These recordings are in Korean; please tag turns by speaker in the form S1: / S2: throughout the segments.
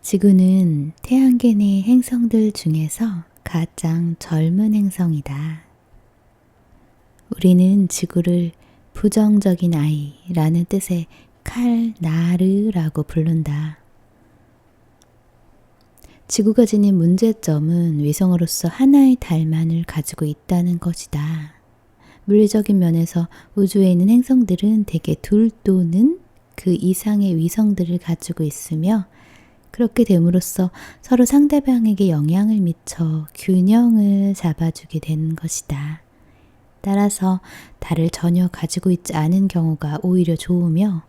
S1: 지구는 태양계 내 행성들 중에서 가장 젊은 행성이다. 우리는 지구를 부정적인 아이라는 뜻의 칼나르라고 부른다. 지구가 지닌 문제점은 위성으로서 하나의 달만을 가지고 있다는 것이다. 물리적인 면에서 우주에 있는 행성들은 대개 둘 또는 그 이상의 위성들을 가지고 있으며 그렇게 됨으로써 서로 상대방에게 영향을 미쳐 균형을 잡아주게 되는 것이다. 따라서 달을 전혀 가지고 있지 않은 경우가 오히려 좋으며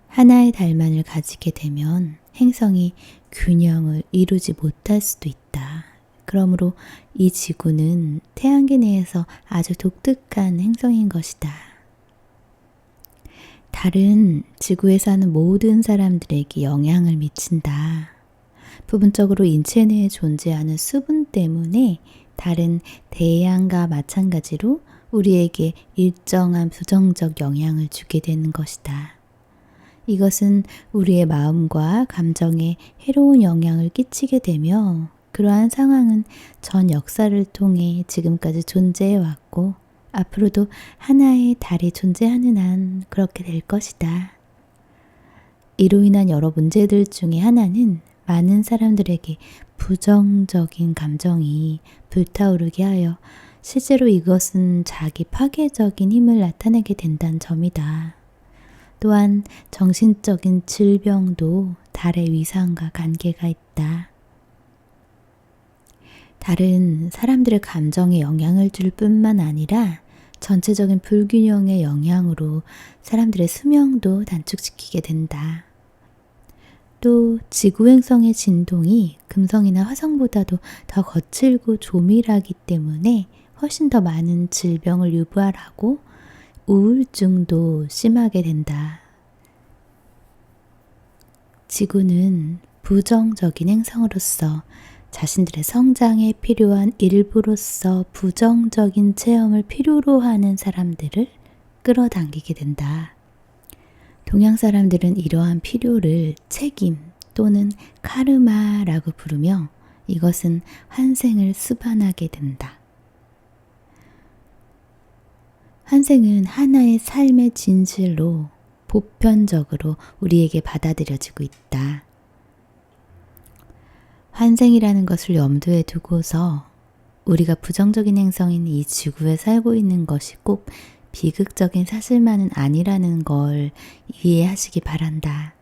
S1: 하나의 달만을 가지게 되면 행성이 균형을 이루지 못할 수도 있다. 그러므로 이 지구는 태양계 내에서 아주 독특한 행성인 것이다. 달은 지구에 사는 모든 사람들에게 영향을 미친다. 부분적으로 인체 내에 존재하는 수분 때문에 달은 태양과 마찬가지로 우리에게 일정한 부정적 영향을 주게 되는 것이다. 이것은 우리의 마음과 감정에 해로운 영향을 끼치게 되며 그러한 상황은 전 역사를 통해 지금까지 존재해 왔고 앞으로도 하나의 달이 존재하는 한 그렇게 될 것이다. 이로 인한 여러 문제들 중에 하나는 많은 사람들에게 부정적인 감정이 불타오르게 하여 실제로 이것은 자기 파괴적인 힘을 나타내게 된다는 점이다. 또한 정신적인 질병도 달의 위상과 관계가 있다. 달은 사람들의 감정에 영향을 줄 뿐만 아니라 전체적인 불균형의 영향으로 사람들의 수명도 단축시키게 된다. 또 지구 행성의 진동이 금성이나 화성보다도 더 거칠고 조밀하기 때문에 훨씬 더 많은 질병을 유발하고 우울증도 심하게 된다. 지구는 부정적인 행성으로서 자신들의 성장에 필요한 일부로서 부정적인 체험을 필요로 하는 사람들을 끌어당기게 된다. 동양 사람들은 이러한 필요를 책임 또는 카르마라고 부르며 이것은 환생을 수반하게 된다. 환생은 하나의 삶의 진실로 보편적으로 우리에게 받아들여지고 있다. 환생이라는 것을 염두에 두고서 우리가 부정적인 행성인 이 지구에 살고 있는 것이 꼭 비극적인 사실만은 아니라는 걸 이해하시기 바란다.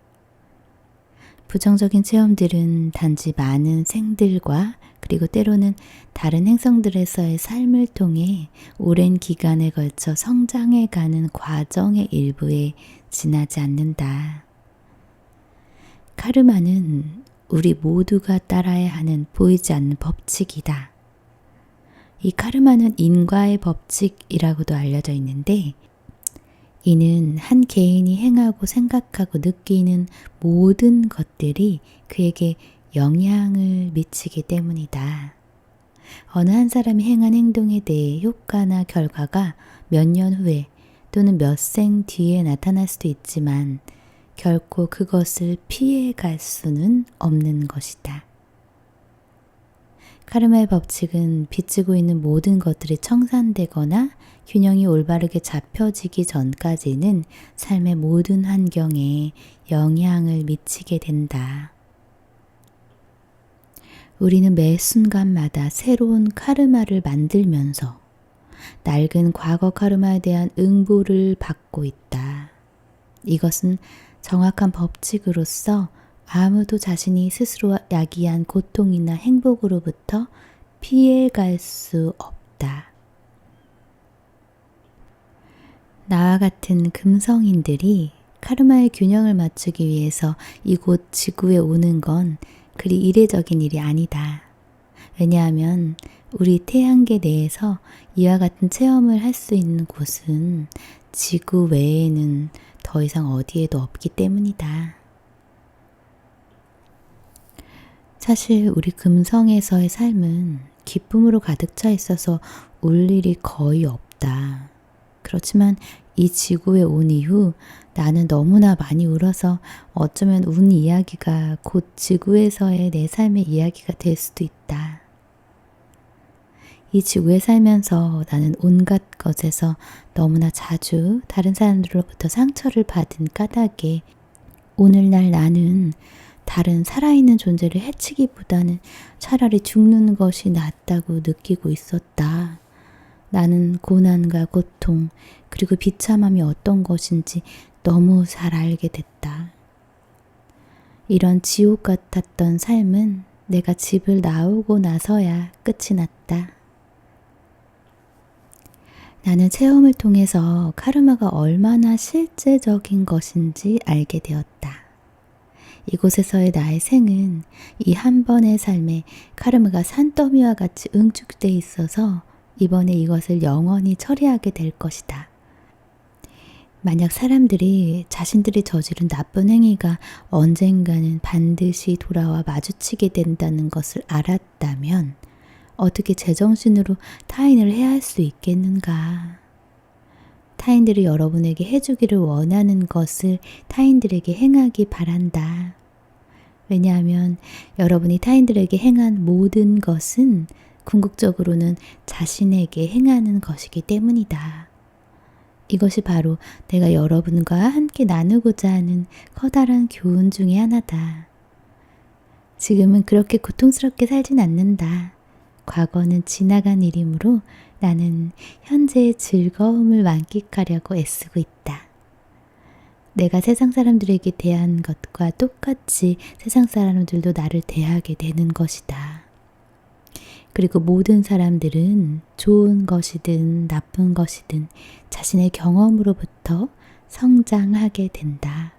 S1: 부정적인 체험들은 단지 많은 생들과 그리고 때로는 다른 행성들에서의 삶을 통해 오랜 기간에 걸쳐 성장해가는 과정의 일부에 지나지 않는다. 카르마는 우리 모두가 따라야 하는 보이지 않는 법칙이다. 이 카르마는 인과의 법칙이라고도 알려져 있는데 이는 한 개인이 행하고 생각하고 느끼는 모든 것들이 그에게 영향을 미치기 때문이다. 어느 한 사람이 행한 행동에 대해 효과나 결과가 몇 년 후에 또는 몇 생 뒤에 나타날 수도 있지만 결코 그것을 피해갈 수는 없는 것이다. 카르마의 법칙은 비추고 있는 모든 것들이 청산되거나 균형이 올바르게 잡혀지기 전까지는 삶의 모든 환경에 영향을 미치게 된다. 우리는 매 순간마다 새로운 카르마를 만들면서 낡은 과거 카르마에 대한 응보를 받고 있다. 이것은 정확한 법칙으로서 아무도 자신이 스스로 야기한 고통이나 행복으로부터 피해갈 수 없다. 나와 같은 금성인들이 카르마의 균형을 맞추기 위해서 이곳 지구에 오는 건 그리 이례적인 일이 아니다. 왜냐하면 우리 태양계 내에서 이와 같은 체험을 할 수 있는 곳은 지구 외에는 더 이상 어디에도 없기 때문이다. 사실 우리 금성에서의 삶은 기쁨으로 가득 차 있어서 울 일이 거의 없다. 그렇지만 이 지구에 온 이후 나는 너무나 많이 울어서 어쩌면 운 이야기가 곧 지구에서의 내 삶의 이야기가 될 수도 있다. 이 지구에 살면서 나는 온갖 것에서 너무나 자주 다른 사람들로부터 상처를 받은 까닭에 오늘날 나는 다른 살아있는 존재를 해치기보다는 차라리 죽는 것이 낫다고 느끼고 있었다. 나는 고난과 고통 그리고 비참함이 어떤 것인지 너무 잘 알게 됐다. 이런 지옥 같았던 삶은 내가 집을 나오고 나서야 끝이 났다. 나는 체험을 통해서 카르마가 얼마나 실제적인 것인지 알게 되었다. 이곳에서의 나의 생은 이 한 번의 삶에 카르마가 산더미와 같이 응축돼 있어서 이번에 이것을 영원히 처리하게 될 것이다. 만약 사람들이 자신들이 저지른 나쁜 행위가 언젠가는 반드시 돌아와 마주치게 된다는 것을 알았다면 어떻게 제정신으로 타인을 해할 수 있겠는가? 타인들이 여러분에게 해주기를 원하는 것을 타인들에게 행하기 바란다. 왜냐하면 여러분이 타인들에게 행한 모든 것은 궁극적으로는 자신에게 행하는 것이기 때문이다. 이것이 바로 내가 여러분과 함께 나누고자 하는 커다란 교훈 중에 하나다. 지금은 그렇게 고통스럽게 살진 않는다. 과거는 지나간 일이므로 나는 현재의 즐거움을 만끽하려고 애쓰고 있다. 내가 세상 사람들에게 대한 것과 똑같이 세상 사람들도 나를 대하게 되는 것이다. 그리고 모든 사람들은 좋은 것이든 나쁜 것이든 자신의 경험으로부터 성장하게 된다.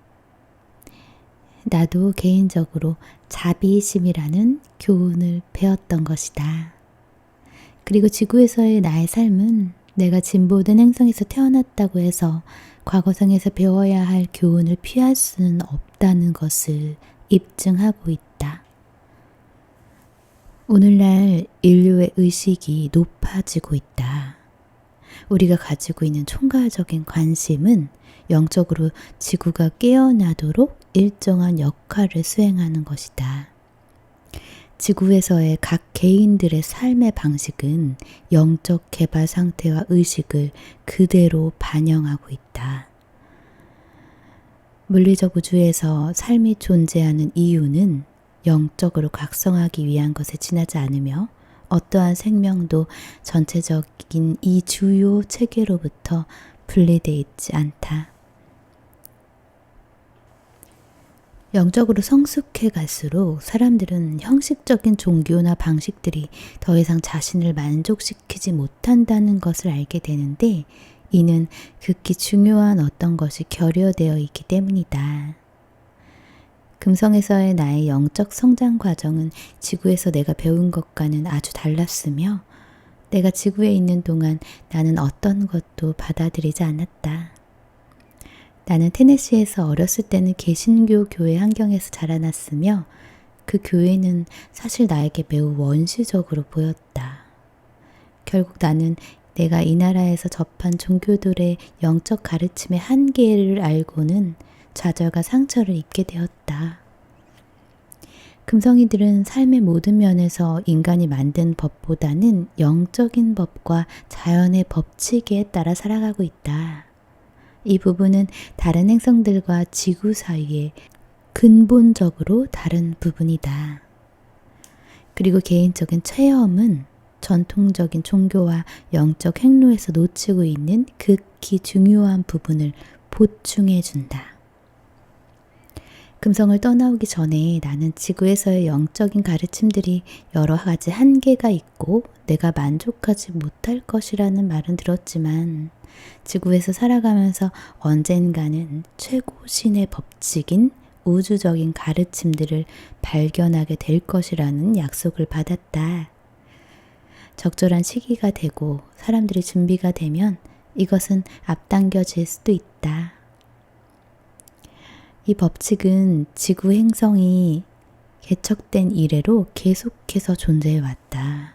S1: 나도 개인적으로 자비심이라는 교훈을 배웠던 것이다. 그리고 지구에서의 나의 삶은 내가 진보된 행성에서 태어났다고 해서 과거성에서 배워야 할 교훈을 피할 수는 없다는 것을 입증하고 있다. 오늘날 인류의 의식이 높아지고 있다. 우리가 가지고 있는 총괄적인 관심은 영적으로 지구가 깨어나도록 일정한 역할을 수행하는 것이다. 지구에서의 각 개인들의 삶의 방식은 영적 개발 상태와 의식을 그대로 반영하고 있다. 물리적 우주에서 삶이 존재하는 이유는 영적으로 각성하기 위한 것에 지나지 않으며 어떠한 생명도 전체적인 이 주요 체계로부터 분리되어 있지 않다. 영적으로 성숙해 갈수록 사람들은 형식적인 종교나 방식들이 더 이상 자신을 만족시키지 못한다는 것을 알게 되는데 이는 극히 중요한 어떤 것이 결여되어 있기 때문이다. 금성에서의 나의 영적 성장 과정은 지구에서 내가 배운 것과는 아주 달랐으며 내가 지구에 있는 동안 나는 어떤 것도 받아들이지 않았다. 나는 테네시에서 어렸을 때는 개신교 교회 환경에서 자라났으며 그 교회는 사실 나에게 매우 원시적으로 보였다. 결국 나는 내가 이 나라에서 접한 종교들의 영적 가르침의 한계를 알고는 좌절과 상처를 입게 되었다. 금성이들은 삶의 모든 면에서 인간이 만든 법보다는 영적인 법과 자연의 법칙에 따라 살아가고 있다. 이 부분은 다른 행성들과 지구 사이에 근본적으로 다른 부분이다. 그리고 개인적인 체험은 전통적인 종교와 영적 행로에서 놓치고 있는 극히 중요한 부분을 보충해 준다. 금성을 떠나오기 전에 나는 지구에서의 영적인 가르침들이 여러 가지 한계가 있고 내가 만족하지 못할 것이라는 말은 들었지만 지구에서 살아가면서 언젠가는 최고신의 법칙인 우주적인 가르침들을 발견하게 될 것이라는 약속을 받았다. 적절한 시기가 되고 사람들이 준비가 되면 이것은 앞당겨질 수도 있다. 이 법칙은 지구 행성이 개척된 이래로 계속해서 존재해 왔다.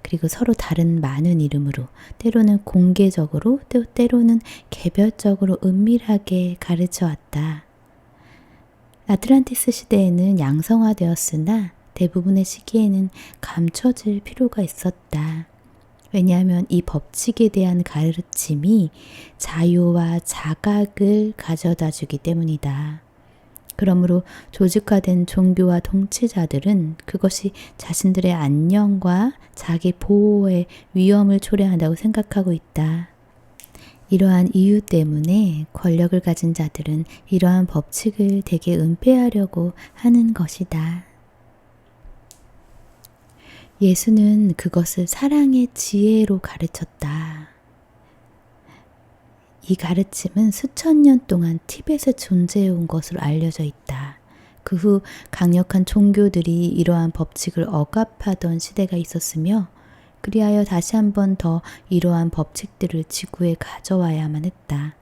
S1: 그리고 서로 다른 많은 이름으로, 때로는 공개적으로, 또 때로는 개별적으로 은밀하게 가르쳐 왔다. 아틀란티스 시대에는 양성화되었으나 대부분의 시기에는 감춰질 필요가 있었다. 왜냐하면 이 법칙에 대한 가르침이 자유와 자각을 가져다 주기 때문이다. 그러므로 조직화된 종교와 통치자들은 그것이 자신들의 안녕과 자기 보호의 위험을 초래한다고 생각하고 있다. 이러한 이유 때문에 권력을 가진 자들은 이러한 법칙을 되게 은폐하려고 하는 것이다. 예수는 그것을 사랑의 지혜로 가르쳤다. 이 가르침은 수천 년 동안 티벳에 존재해온 것으로 알려져 있다. 그 후 강력한 종교들이 이러한 법칙을 억압하던 시대가 있었으며 그리하여 다시 한 번 더 이러한 법칙들을 지구에 가져와야만 했다.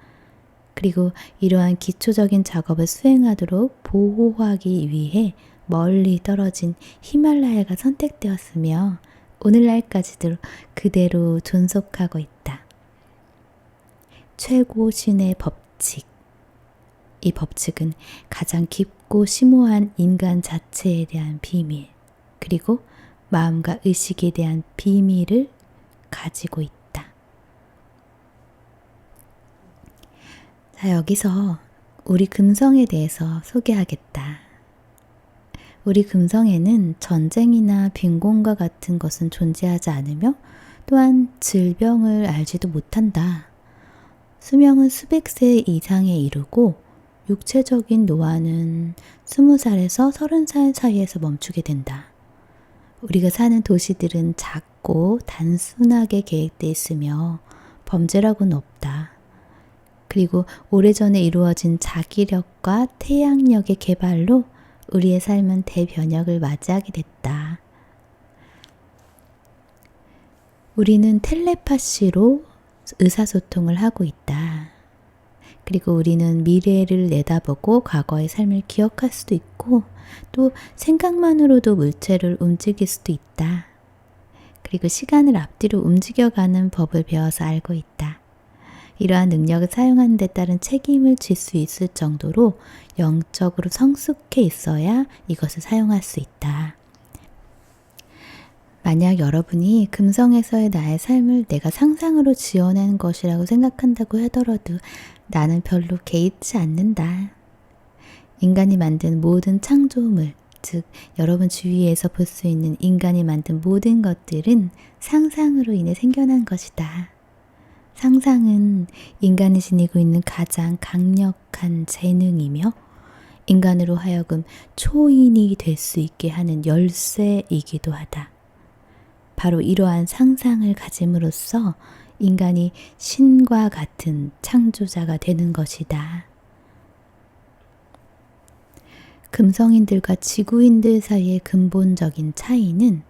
S1: 그리고 이러한 기초적인 작업을 수행하도록 보호하기 위해 멀리 떨어진 히말라야가 선택되었으며 오늘날까지도 그대로 존속하고 있다. 최고 신의 법칙. 이 법칙은 가장 깊고 심오한 인간 자체에 대한 비밀, 그리고 마음과 의식에 대한 비밀을 가지고 있다. 자, 여기서 우리 금성에 대해서 소개하겠다. 우리 금성에는 전쟁이나 빈곤과 같은 것은 존재하지 않으며 또한 질병을 알지도 못한다. 수명은 수백 세 이상에 이르고 육체적인 노화는 20살에서 30살 사이에서 멈추게 된다. 우리가 사는 도시들은 작고 단순하게 계획되어 있으며 범죄라고는 없다. 그리고 오래전에 이루어진 자기력과 태양력의 개발로 우리의 삶은 대변혁을 맞이하게 됐다. 우리는 텔레파시로 의사소통을 하고 있다. 그리고 우리는 미래를 내다보고 과거의 삶을 기억할 수도 있고 또 생각만으로도 물체를 움직일 수도 있다. 그리고 시간을 앞뒤로 움직여가는 법을 배워서 알고 있다. 이러한 능력을 사용하는 데 따른 책임을 질 수 있을 정도로 영적으로 성숙해 있어야 이것을 사용할 수 있다. 만약 여러분이 금성에서의 나의 삶을 내가 상상으로 지어낸 것이라고 생각한다고 하더라도 나는 별로 개의치 않는다. 인간이 만든 모든 창조물, 즉 여러분 주위에서 볼 수 있는 인간이 만든 모든 것들은 상상으로 인해 생겨난 것이다. 상상은 인간이 지니고 있는 가장 강력한 재능이며 인간으로 하여금 초인이 될 수 있게 하는 열쇠이기도 하다. 바로 이러한 상상을 가짐으로써 인간이 신과 같은 창조자가 되는 것이다. 금성인들과 지구인들 사이의 근본적인 차이는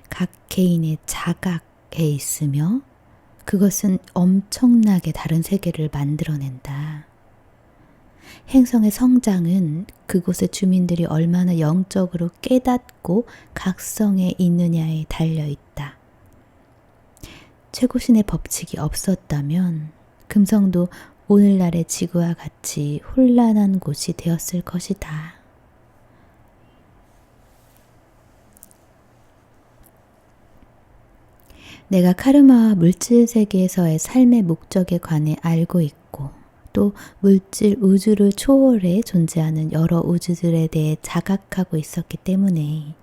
S1: 각 개인의 자각에 있으며 그것은 엄청나게 다른 세계를 만들어낸다. 행성의 성장은 그곳의 주민들이 얼마나 영적으로 깨닫고 각성해 있느냐에 달려있다. 최고신의 법칙이 없었다면 금성도 오늘날의 지구와 같이 혼란한 곳이 되었을 것이다. 내가 카르마와 물질 세계에서의 삶의 목적에 관해 알고 있고 또 물질 우주를 초월해 존재하는 여러 우주들에 대해 자각하고 있었기 때문에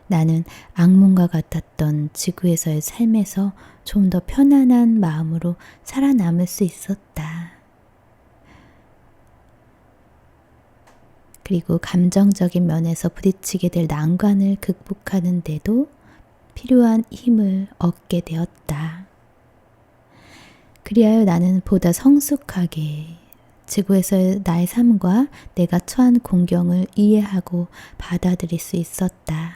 S1: 나는 악몽과 같았던 지구에서의 삶에서 좀 더 편안한 마음으로 살아남을 수 있었다. 그리고 감정적인 면에서 부딪히게 될 난관을 극복하는 데도 필요한 힘을 얻게 되었다. 그리하여 나는 보다 성숙하게 지구에서의 나의 삶과 내가 처한 공경을 이해하고 받아들일 수 있었다.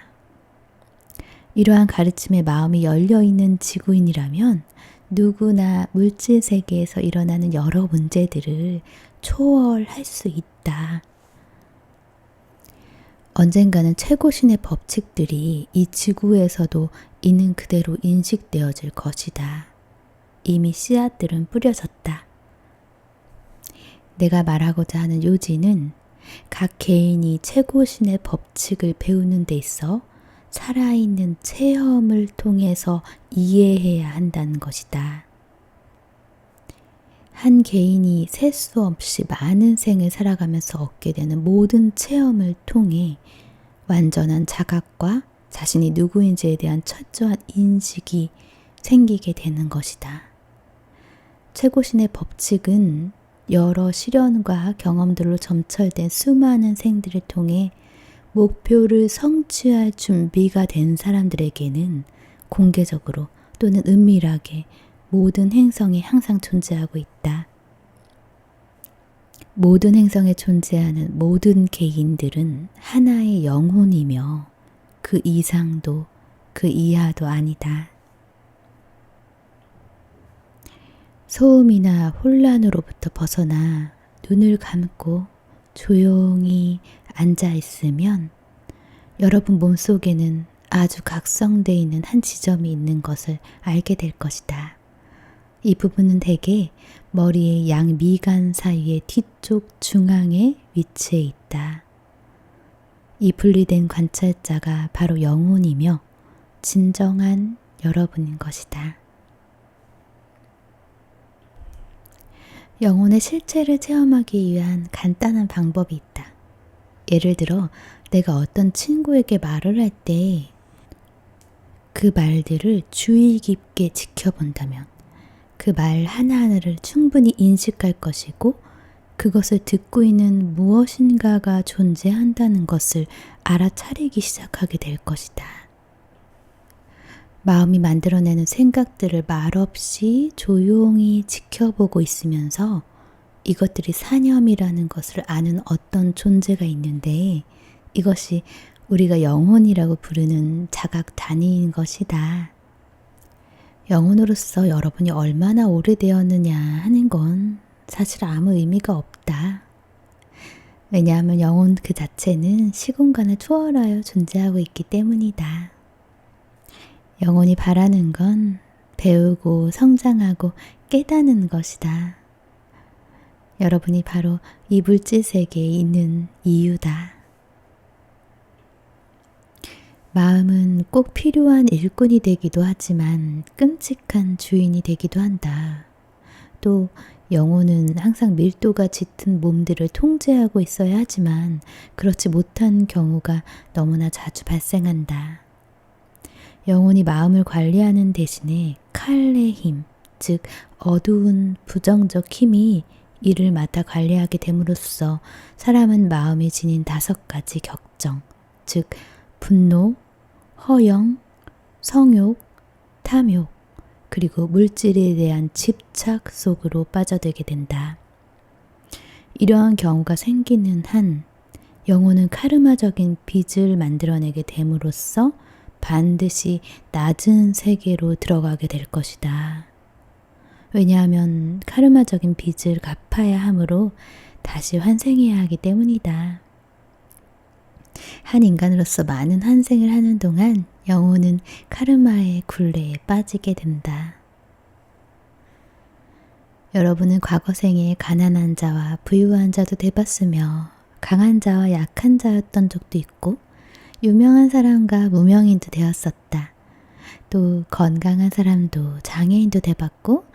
S1: 이러한 가르침에 마음이 열려있는 지구인이라면 누구나 물질 세계에서 일어나는 여러 문제들을 초월할 수 있다. 언젠가는 최고신의 법칙들이 이 지구에서도 있는 그대로 인식되어질 것이다. 이미 씨앗들은 뿌려졌다. 내가 말하고자 하는 요지는 각 개인이 최고신의 법칙을 배우는 데 있어 살아있는 체험을 통해서 이해해야 한다는 것이다. 한 개인이 셀 수 없이 많은 생을 살아가면서 얻게 되는 모든 체험을 통해 완전한 자각과 자신이 누구인지에 대한 철저한 인식이 생기게 되는 것이다. 최고신의 법칙은 여러 시련과 경험들로 점철된 수많은 생들을 통해 목표를 성취할 준비가 된 사람들에게는 공개적으로 또는 은밀하게 모든 행성에 항상 존재하고 있다. 모든 행성에 존재하는 모든 개인들은 하나의 영혼이며 그 이상도 그 이하도 아니다. 소음이나 혼란으로부터 벗어나 눈을 감고 조용히 앉아 있으면 여러분 몸속에는 아주 각성되어 있는 한 지점이 있는 것을 알게 될 것이다. 이 부분은 대개 머리의 양미간 사이의 뒤쪽 중앙에 위치해 있다. 이 분리된 관찰자가 바로 영혼이며 진정한 여러분인 것이다. 영혼의 실체를 체험하기 위한 간단한 방법이 있다. 예를 들어 내가 어떤 친구에게 말을 할 때 그 말들을 주의 깊게 지켜본다면 그 말 하나하나를 충분히 인식할 것이고 그것을 듣고 있는 무엇인가가 존재한다는 것을 알아차리기 시작하게 될 것이다. 마음이 만들어내는 생각들을 말없이 조용히 지켜보고 있으면서 이것들이 사념이라는 것을 아는 어떤 존재가 있는데 이것이 우리가 영혼이라고 부르는 자각 단위인 것이다. 영혼으로서 여러분이 얼마나 오래되었느냐 하는 건 사실 아무 의미가 없다. 왜냐하면 영혼 그 자체는 시공간을 초월하여 존재하고 있기 때문이다. 영혼이 바라는 건 배우고 성장하고 깨닫는 것이다. 여러분이 바로 이 물질 세계에 있는 이유다. 마음은 꼭 필요한 일꾼이 되기도 하지만 끔찍한 주인이 되기도 한다. 또 영혼은 항상 밀도가 짙은 몸들을 통제하고 있어야 하지만 그렇지 못한 경우가 너무나 자주 발생한다. 영혼이 마음을 관리하는 대신에 칼의 힘, 즉 어두운 부정적 힘이 이를 맡아 관리하게 됨으로써 사람은 마음이 지닌 5가지 격정, 즉 분노, 허영, 성욕, 탐욕, 그리고 물질에 대한 집착 속으로 빠져들게 된다. 이러한 경우가 생기는 한 영혼은 카르마적인 빚을 만들어내게 됨으로써 반드시 낮은 세계로 들어가게 될 것이다. 왜냐하면 카르마적인 빚을 갚아야 하므로 다시 환생해야 하기 때문이다. 한 인간으로서 많은 환생을 하는 동안 영혼은 카르마의 굴레에 빠지게 된다. 여러분은 과거 생에 가난한 자와 부유한 자도 돼봤으며 강한 자와 약한 자였던 적도 있고 유명한 사람과 무명인도 되었었다. 또 건강한 사람도 장애인도 돼봤고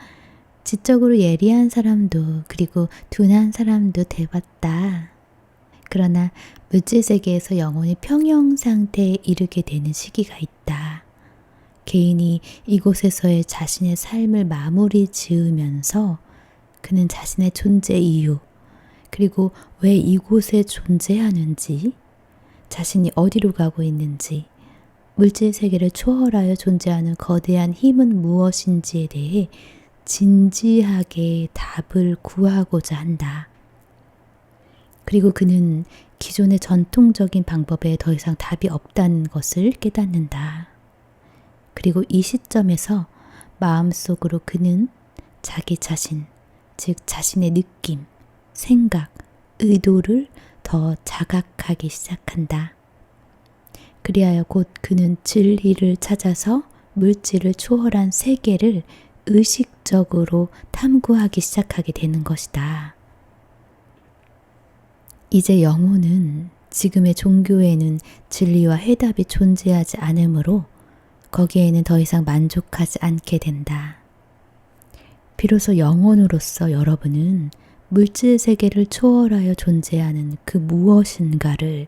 S1: 지적으로 예리한 사람도 그리고 둔한 사람도 돼봤다. 그러나 물질 세계에서 영혼이 평형 상태에 이르게 되는 시기가 있다. 개인이 이곳에서의 자신의 삶을 마무리 지으면서 그는 자신의 존재 이유, 그리고 왜 이곳에 존재하는지, 자신이 어디로 가고 있는지, 물질 세계를 초월하여 존재하는 거대한 힘은 무엇인지에 대해 진지하게 답을 구하고자 한다. 그리고 그는 기존의 전통적인 방법에 더 이상 답이 없다는 것을 깨닫는다. 그리고 이 시점에서 마음속으로 그는 자기 자신, 즉 자신의 느낌, 생각, 의도를 더 자각하기 시작한다. 그리하여 곧 그는 진리를 찾아서 물질을 초월한 세계를 의식적으로 탐구하기 시작하게 되는 것이다. 이제 영혼은 지금의 종교에는 진리와 해답이 존재하지 않으므로 거기에는 더 이상 만족하지 않게 된다. 비로소 영혼으로서 여러분은 물질 세계를 초월하여 존재하는 그 무엇인가를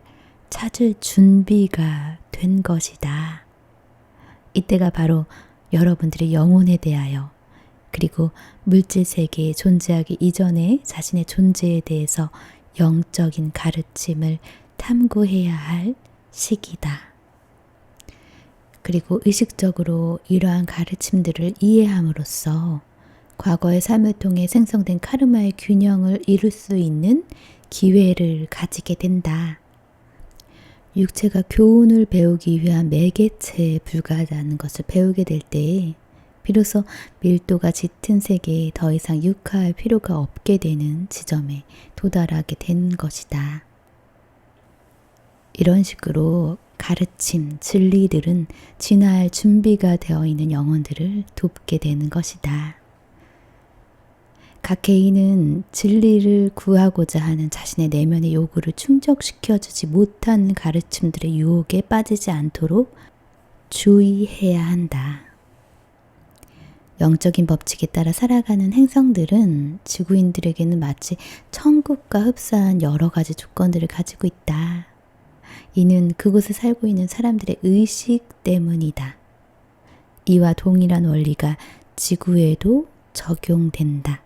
S1: 찾을 준비가 된 것이다. 이때가 바로 여러분들의 영혼에 대하여 그리고 물질 세계에 존재하기 이전에 자신의 존재에 대해서 영적인 가르침을 탐구해야 할 시기다. 그리고 의식적으로 이러한 가르침들을 이해함으로써 과거의 삶을 통해 생성된 카르마의 균형을 이룰 수 있는 기회를 가지게 된다. 육체가 교훈을 배우기 위한 매개체에 불과하다는 것을 배우게 될 때에 비로소 밀도가 짙은 세계에 더 이상 육화할 필요가 없게 되는 지점에 도달하게 된 것이다. 이런 식으로 가르침, 진리들은 진화할 준비가 되어 있는 영혼들을 돕게 되는 것이다. 각 개인은 진리를 구하고자 하는 자신의 내면의 요구를 충족시켜주지 못하는 가르침들의 유혹에 빠지지 않도록 주의해야 한다. 영적인 법칙에 따라 살아가는 행성들은 지구인들에게는 마치 천국과 흡사한 여러 가지 조건들을 가지고 있다. 이는 그곳에 살고 있는 사람들의 의식 때문이다. 이와 동일한 원리가 지구에도 적용된다.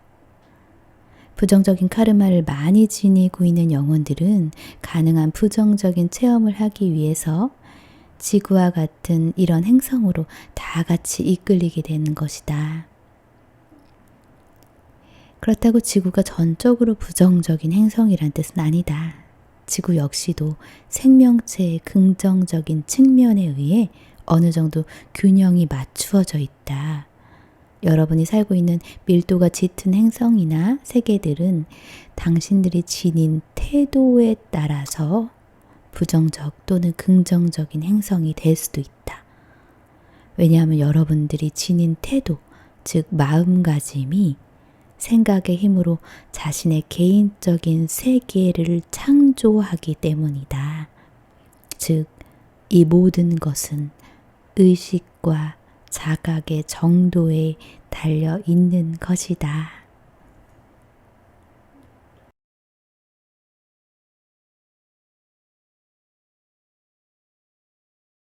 S1: 부정적인 카르마를 많이 지니고 있는 영혼들은 가능한 부정적인 체험을 하기 위해서 지구와 같은 이런 행성으로 다 같이 이끌리게 되는 것이다. 그렇다고 지구가 전적으로 부정적인 행성이란 뜻은 아니다. 지구 역시도 생명체의 긍정적인 측면에 의해 어느 정도 균형이 맞추어져 있다. 여러분이 살고 있는 밀도가 짙은 행성이나 세계들은 당신들이 지닌 태도에 따라서 부정적 또는 긍정적인 행성이 될 수도 있다. 왜냐하면 여러분들이 지닌 태도, 즉 마음가짐이 생각의 힘으로 자신의 개인적인 세계를 창조하기 때문이다. 즉, 이 모든 것은 의식과 자각의 정도에 달려 있는 것이다.